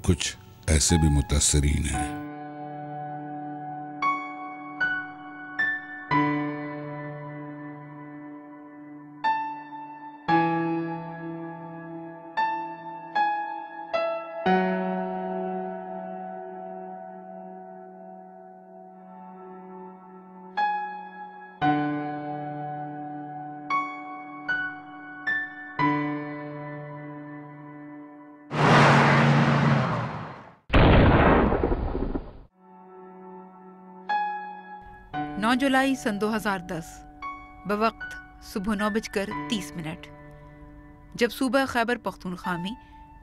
कुछ ऐसे भी मुतासरीन हैं। जुलाई सन 2010 बवक्त सुबह 9:30 जब सूबा खैबर पख्तूनख्वा में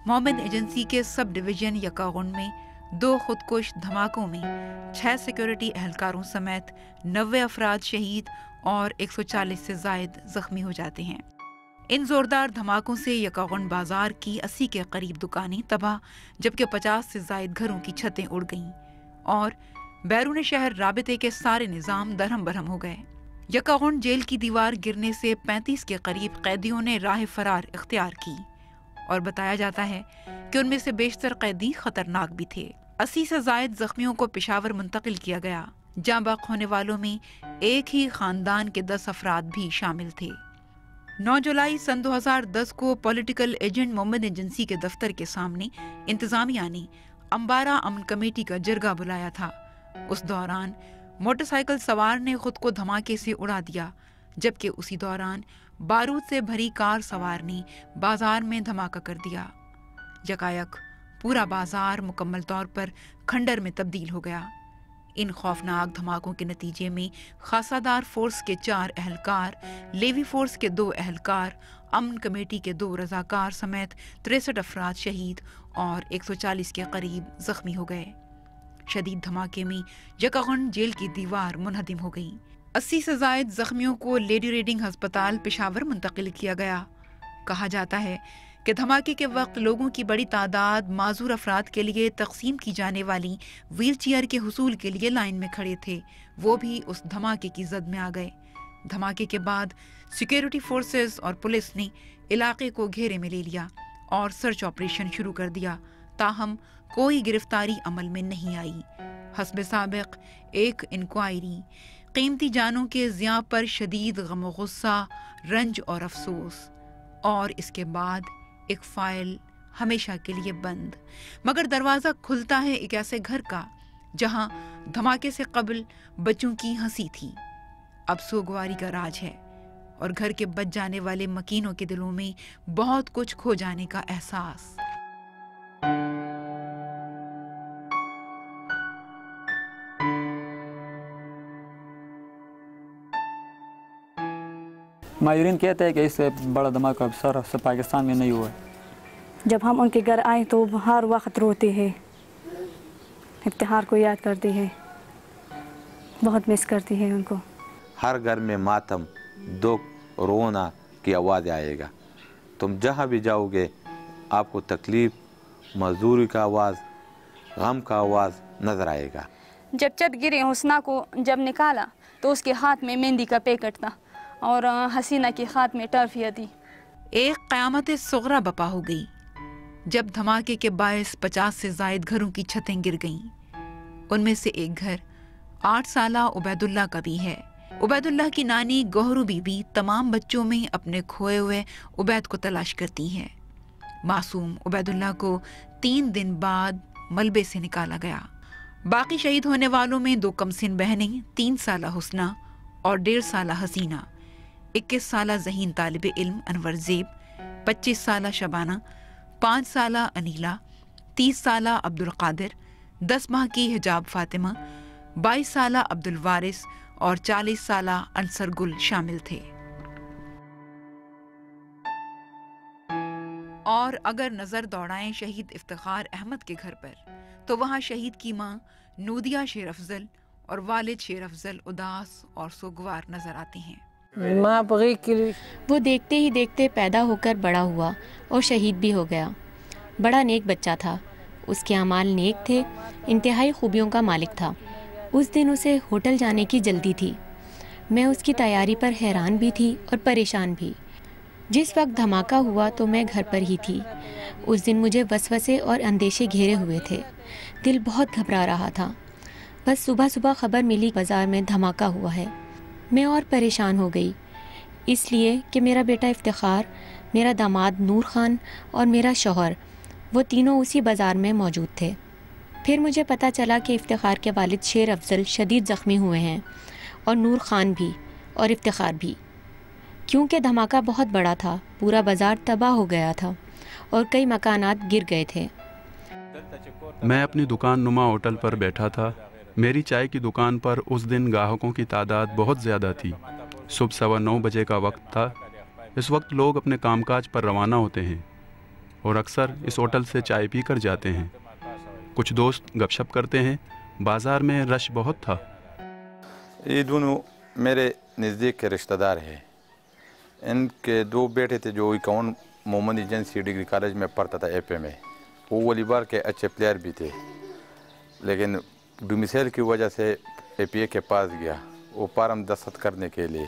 मोमिन एजेंसी के सब डिवीजन यकागुन में 2 खुदकुश धमाकों में 6 सिक्योरिटी एहलकारों समेत 90 अफराद शहीद और 140 से जायद जख्मी हो जाते हैं। इन जोरदार धमाकों से यकागुन बाजार की 80 के करीब दुकानें तबाह, जबकि 50 से जायद घरों की छतें उड़ गईं और बैरून शहर राबिते के सारे निज़ाम दरहम बरहम हो गए। यकागुन जेल की दीवार गिरने से 35 के करीब कैदियों ने राह फरार इख्तियार की और बताया जाता है कि उनमें से बेशतर कैदी खतरनाक भी थे। 80 से जायद जख्मियों को पेशावर मुंतकिल किया गया। जाँ बाक होने वालों में एक ही खानदान के 10 अफराद भी शामिल थे। 9 जुलाई सन 2010 को पॉलिटिकल एजेंट मोमिन एजेंसी के दफ्तर के सामने इंतजामिया ने अंबारा अमन कमेटी का जरगा बुलाया था। उस दौरान मोटरसाइकिल सवार ने खुद को धमाके से उड़ा दिया, जबकि उसी दौरान बारूद से भरी कार सवार ने बाजार में धमाका कर दिया। यकायक पूरा बाजार मुकम्मल तौर पर खंडर में तब्दील हो गया। इन खौफनाक धमाकों के नतीजे में खासादार फोर्स के 4 एहलकार, लेवी फोर्स के 2 एहलकार, अमन कमेटी के 2 रजाकार समेत 63 अफराद शहीद और 140 के करीब जख्मी हो गए। शदीद धमाके में यकागुन जेल की दीवार मुनहदिम हो गई। 80 से जायद जख्मियों को लेडी रीडिंग अस्पताल पेशावर मुंतकिल किया गया। कहा जाता है कि धमाके के वक्त लोगों की बड़ी तादाद माजूर अफराद के लिए तकसीम की जाने वाली व्हील चेयर के हुसूल के लिए लाइन में खड़े थे। वो भी उस धमाके की जद में आ गए। धमाके के बाद सिक्योरिटी फोर्सेस और पुलिस ने इलाके को घेरे में ले लिया और सर्च ऑपरेशन शुरू कर दिया, ताहम कोई गिरफ्तारी अमल में नहीं आई। हस्ब साबिक एक इंक्वायरी, कीमती जानों के ज़िया पर शदीद गम गुस्सा, रंज और अफसोस, और इसके बाद एक फाइल हमेशा के लिए बंद। मगर दरवाज़ा खुलता है एक ऐसे घर का जहां धमाके से कबल बच्चों की हंसी थी। अब सोगवारी का राज है और घर के बच जाने वाले मकीनों के दिलों में बहुत कुछ खो जाने का एहसास। मायूरीन कहते हैं कि इससे बड़ा धमाका सर पाकिस्तान में नहीं हुआ। जब हम उनके घर आए तो हर वक्त रोते हैं, इफ्तिखार को याद करती है, बहुत मिस करती है उनको। हर घर में मातम, दुख, रोना की आवाज़ आएगा। तुम जहाँ भी जाओगे आपको तकलीफ़, मजदूरी का आवाज़, गम का आवाज़ नज़र आएगा। जब छत गिरी हुस्ना को जब निकाला तो उसके हाथ में मेहंदी का पैकेट था और हसीना के हाथ में टॉफियाँ थी। एक क़यामत सुग़रा बपा हो गई जब धमाके के बायस 50 से जायद घरों की छतें गिर गईं। उनमें से एक घर 8 साला उबैदुल्लाह का भी है। उबैदुल्लाह की नानी गौहरू बीबी तमाम बच्चों में अपने खोए हुए उबैद को तलाश करती है। मासूम उबैदुल्लाह को 3 दिन बाद मलबे से निकाला गया। बाकी शहीद होने वालों में 2 कमसिन बहनें, 3 साला हुस्ना और 1.5 साला हसीना, 21 साला ज़हीन तालिब इल्म अनवर ज़ेब, 25 साला शबाना, 5 साला अनीला, 30 साला अब्दुल कादिर, 10 माह की हिजाब फातिमा, 22 साला अब्दुल वारिस और 40 साला अंसर गुल शामिल थे। और अगर नज़र दौड़ाएं शहीद इफ्तिखार अहमद के घर पर, तो वहाँ शहीद की माँ नूदिया शेर अफजल और वालिद शेर अफजल उदास और सोगवार नजर आते हैं। वो देखते ही देखते पैदा होकर बड़ा हुआ और शहीद भी हो गया। बड़ा नेक बच्चा था, उसके अमाल नेक थे, इंतहाई खूबियों का मालिक था। उस दिन उसे होटल जाने की जल्दी थी। मैं उसकी तैयारी पर हैरान भी थी और परेशान भी। جس وقت دھماکہ ہوا تو میں گھر پر ہی تھی۔ اس دن مجھے وسوسے اور اندیشے گھیرے ہوئے تھے، دل بہت گھبرا رہا تھا۔ بس صبح صبح خبر ملی بازار میں دھماکہ ہوا ہے، میں اور پریشان ہو گئی، اس لیے کہ میرا بیٹا افتخار، میرا داماد نور خان اور میرا شوہر وہ تینوں اسی بازار میں موجود تھے۔ پھر مجھے پتہ چلا کہ افتخار کے والد شیر افضل شدید زخمی ہوئے ہیں، اور نور خان بھی اور افتخار بھی، کیونکہ دھماکہ بہت بڑا تھا، پورا بازار تباہ ہو گیا تھا اور کئی مکانات گر گئے تھے۔ میں اپنی دکان نما ہوٹل پر بیٹھا تھا۔ میری چائے کی دکان پر اس دن گاہکوں کی تعداد بہت زیادہ تھی۔ صبح 9:15 بجے کا وقت تھا۔ اس وقت لوگ اپنے کام کاج پر روانہ ہوتے ہیں اور اکثر اس ہوٹل سے چائے پی کر جاتے ہیں۔ کچھ دوست گپ شپ کرتے ہیں۔ بازار میں رش بہت تھا۔ یہ دونوں میرے نزدیک کے رشتہ دار ہیں۔ ان کے 2 بیٹے تھے جو اکاؤن محمد ایجنسی ڈگری کالج میں پڑھتا تھا اے پی میں، وہ والی بال کے اچھے پلیئر بھی تھے، لیکن ڈومیسائل کی وجہ سے اے پی اے کے پاس گیا وہ فارم دستخط کرنے کے لیے،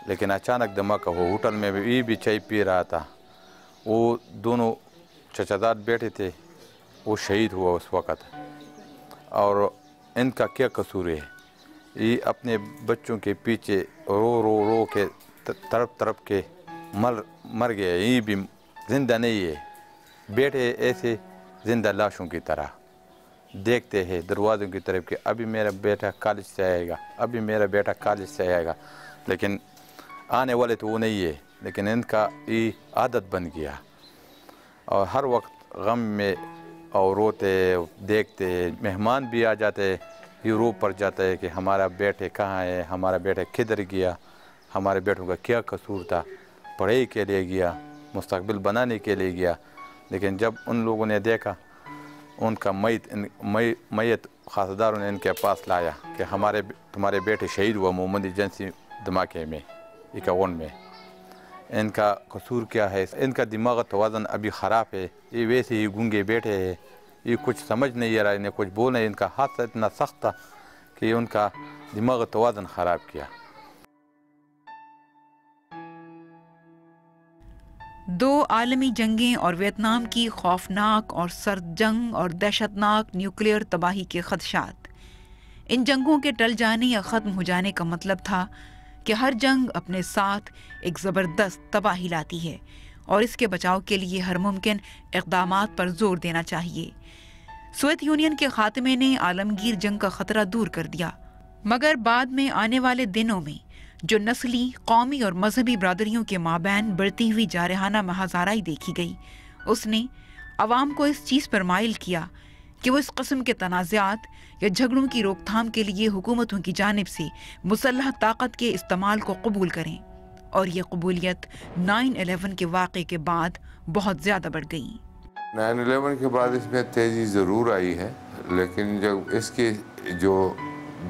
لیکن اچانک دھماکہ ہو۔ ہوٹل میں بھی چائے پی رہا تھا۔ وہ دونوں چچادار بیٹے تھے، وہ شہید ہوا اس وقت۔ اور ان کا کیا قصور ہے؟ یہ اپنے بچوں کے پیچھے رو رو رو کے تڑپ کے مر گئے۔ یہ بھی زندہ نہیں ہے۔ بیٹے ایسے زندہ لاشوں کی طرح دیکھتے ہیں دروازوں کی طرف کہ ابھی میرا بیٹا کالج سے آئے گا، ابھی میرا بیٹا کالج سے آئے گا، لیکن آنے والے تو وہ نہیں ہے۔ لیکن ان کا یہ عادت بن گیا اور ہر وقت غم میں اور روتے دیکھتے، مہمان بھی آ جاتے، یہ رو پڑ جاتا ہے کہ ہمارا بیٹے کہاں ہے، ہمارا بیٹا کدھر گیا، ہمارے بیٹوں کا کیا قصور تھا، پڑھائی کے لیے گیا، مستقبل بنانے کے لیے گیا۔ لیکن جب ان لوگوں نے دیکھا ان کا میت خاصداروں نے ان کے پاس لایا کہ تمہارے بیٹے شہید ہوا محمد ایجنسی دھماکے میں 51 میں، ان کا قصور کیا ہے؟ ان کا دماغ توازن ابھی خراب ہے، یہ ویسے ہی گونگے بیٹھے ہیں، یہ کچھ سمجھ نہیں آ رہا، انہیں کچھ بولنا۔ ان کا حادثہ اتنا سخت تھا کہ ان کا دماغ توازن خراب کیا۔ 2 عالمی جنگیں اور ویتنام کی خوفناک اور سرد جنگ اور دہشتناک نیوکلیئر تباہی کے خدشات۔ ان جنگوں کے ٹل جانے یا ختم ہو جانے کا مطلب تھا کہ ہر جنگ اپنے ساتھ ایک زبردست تباہی لاتی ہے اور اس کے بچاؤ کے لیے ہر ممکن اقدامات پر زور دینا چاہیے۔ سوویت یونین کے خاتمے نے عالمگیر جنگ کا خطرہ دور کر دیا، مگر بعد میں آنے والے دنوں میں جو نسلی، قومی اور مذہبی برادریوں کے مابین بڑھتی ہوئی جارحانہ مہازارائی دیکھی گئی، اس نے عوام کو اس چیز پر مائل کیا کہ وہ اس قسم کے تنازعات یا جھگڑوں کی روک تھام کے لیے حکومتوں کی جانب سے مسلح طاقت کے استعمال کو قبول کریں، اور یہ قبولیت 9/11 کے واقعے کے بعد بہت زیادہ بڑھ گئی۔ 9/11 کے بعد اس میں تیزی ضرور آئی ہے، لیکن جب اس کی جو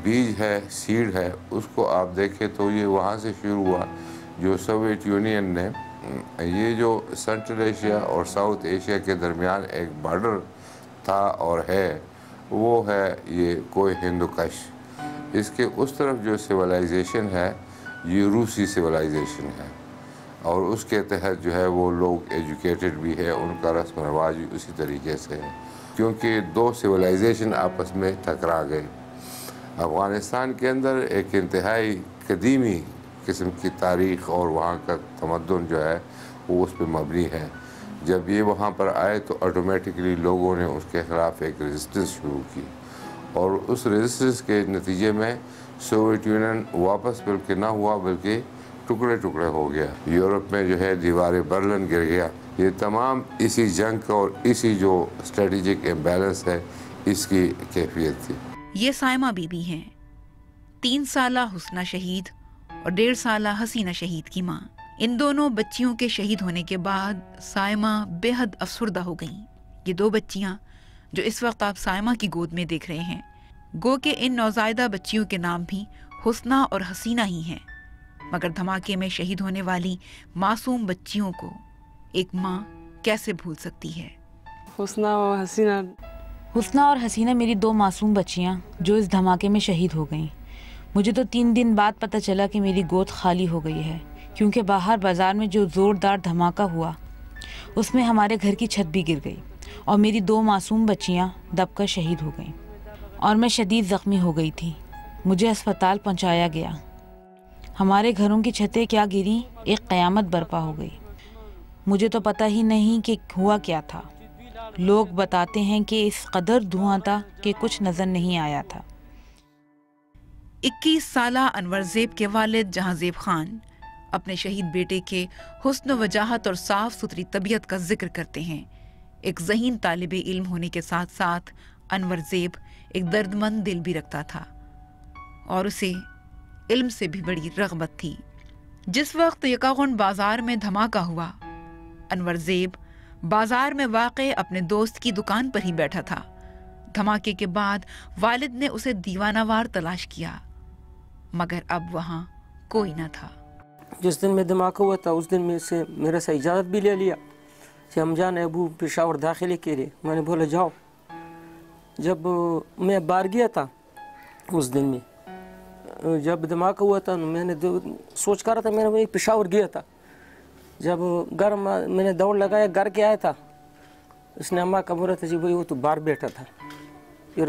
بیج ہے، سیڈ ہے، اس کو آپ دیکھیں تو یہ وہاں سے شروع ہوا جو سوویت یونین نے یہ جو سینٹرل ایشیا اور ساؤتھ ایشیا کے درمیان ایک بارڈر تھا اور ہے، وہ ہے یہ کوہ ہندوکش۔ اس کے اس طرف جو سویلائزیشن ہے یہ روسی سویلائزیشن ہے، اور اس کے تحت جو ہے وہ لوگ ایجوکیٹڈ بھی ہے، ان کا رسم و رواج بھی اسی طریقے سے ہے، کیونکہ 2 سویلائزیشن آپس میں ٹکرا گئے۔ افغانستان کے اندر ایک انتہائی قدیمی قسم کی تاریخ اور وہاں کا تمدن جو ہے وہ اس پہ مبنی ہے۔ جب یہ وہاں پر آئے تو آٹومیٹکلی لوگوں نے اس کے خلاف ایک ریزسٹنس شروع کی، اور اس ریزسٹنس کے نتیجے میں سوویت یونین واپس بلکہ نہ ہوا بلکہ ٹکڑے ٹکڑے ہو گیا۔ یورپ میں جو ہے دیوار برلن گر گیا۔ یہ تمام اسی جنگ کا اور اسی جو اسٹریٹجک امبیلنس ہے اس کی کیفیت تھی۔ یہ سائمہ بی بی ہیں، 3 سالہ حسنہ شہید اور 1.5 سالہ حسینہ شہید کی ماں۔ ان دونوں بچیوں کے شہید ہونے کے بعد سائمہ بے حد افسردہ ہو گئیں۔ یہ 2 بچیاں جو اس وقت آپ سائمہ کی گود میں دیکھ رہے ہیں، گو کہ ان نوزائیدہ بچیوں کے نام بھی حسنہ اور حسینہ ہی ہیں، مگر دھماکے میں شہید ہونے والی معصوم بچیوں کو ایک ماں کیسے بھول سکتی ہے؟ حسنہ اور حسینہ میری 2 معصوم بچیاں جو اس دھماکے میں شہید ہو گئیں۔ مجھے تو 3 دن بعد پتہ چلا کہ میری گود خالی ہو گئی ہے، क्योंकि बाहर बाज़ार में जो ज़ोरदार धमाका हुआ उसमें हमारे घर की छत भी गिर गई और मेरी 2 मासूम बच्चियां दबकर शहीद हो गईं और मैं शदीद ज़ख्मी हो गई थी। मुझे अस्पताल पहुंचाया गया। हमारे घरों की छतें क्या गिरी, एक क़यामत बर्पा हो गई। मुझे तो पता ही नहीं कि हुआ क्या था। लोग बताते हैं कि इस कदर धुआं था कि कुछ नज़र नहीं आया था। 21 साला अनवर ज़ेब के वालिद जहांज़ेब खान अपने शहीद बेटे के हुस्न वजाहत और साफ सुथरी तबीयत का जिक्र करते हैं। एक ज़हीन तालिब इल्म होने के साथ साथ अनवर ज़ेब एक दर्दमंद दिल भी रखता था और उसे इल्म से भी बड़ी रग़बत थी। जिस वक्त यकागुन बाजार में धमाका हुआ, अनवर ज़ेब बाजार में वाक़े अपने दोस्त की दुकान पर ही बैठा था। धमाके के बाद वालिद ने उसे दीवानावार तलाश किया, मगर अब वहाँ कोई न था। जिस दिन में धमाका हुआ था उस दिन में से मेरे से इजाज़त भी ले लिया कि हम जान अबू पेशावर दाखिले के लिए। मैंने बोला जाओ। जब मैं बाहर गया था उस दिन में, जब धमाका हुआ था मैंने सोच कर रहा था, मैंने वही पेशावर गया था। जब घर मैंने दौड़ लगाया, घर के आया था, उसने अम्मा का बोला था जी भाई वो तो बाहर बैठा था। फिर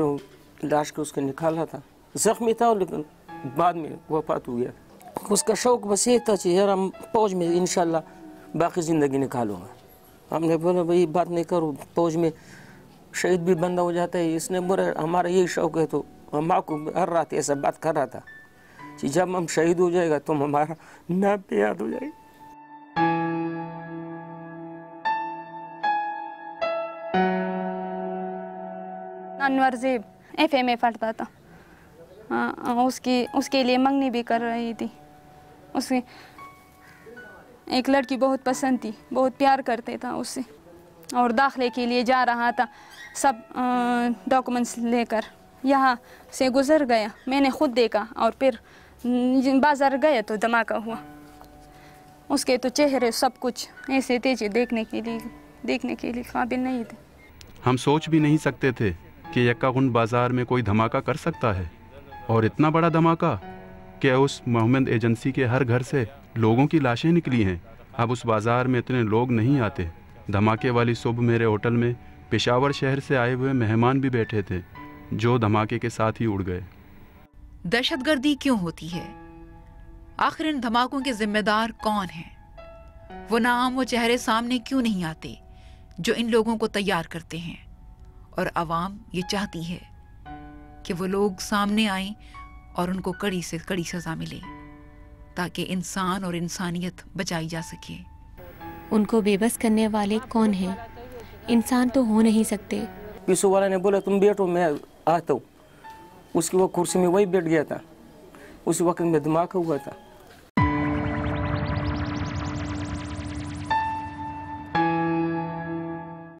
लाश को उसको निकाला था, ज़ख्मी था लेकिन बाद में वफात हो गया। उसका शौक़ बस ये था कि यार हम फौज में इंशाल्लाह बाकी ज़िंदगी निकालूँगा। हमने बोला भाई बात नहीं करो, फौज में शहीद भी बंदा हो जाता है। इसने बोला हमारा यही शौक़ है। तो अम्मा को हर रात ऐसा बात कर रहा था कि जब हम शहीद हो जाएगा तो हमारा नाम पे याद हो जाएगा। अनवर ज़ेब FA में पढ़ता था। उसके लिए मंगनी भी कर रही थी। उसे एक लड़की बहुत पसंद थी, बहुत प्यार करते था उससे, और दाखिले के लिए जा रहा था सब डॉक्यूमेंट्स लेकर। यहाँ से गुज़र गया, मैंने खुद देखा। और फिर बाज़ार गया तो धमाका हुआ। उसके तो चेहरे सब कुछ ऐसे थे देखने के लिए काबिल नहीं थे। हम सोच भी नहीं सकते थे कि यक्कागुन बाज़ार में कोई धमाका कर सकता है, और इतना बड़ा धमाका कि उस मोहम्मद एजेंसी के हर घर से लोगों की लाशें निकली हैं। अब उस बाज़ार में इतने लोग नहीं आते। धमाके वाली सुबह मेरे होटल में पेशावर शहर से आए हुए मेहमान भी बैठे थे, जो धमाके के साथ ही उड़ गए। दहशतगर्दी क्यों होती है? आखिर इन धमाकों के जिम्मेदार कौन हैं? वो नाम, वो चेहरे सामने क्यों नहीं आते जो इन लोगों को तैयार करते हैं? और आवाम ये चाहती है कि वो लोग सामने आएं और उनको कड़ी से कड़ी सज़ा मिले, ताकि इंसान और इंसानियत बचाई जा सके। उनको बेबस करने वाले कौन हैं? इंसान तो हो नहीं सकते। पीछू वाला ने बोला तुम बैठो, मैं आता हूँ। उसकी वो कुर्सी में वही बैठ गया था। उसी वक्त में धमाका हुआ था।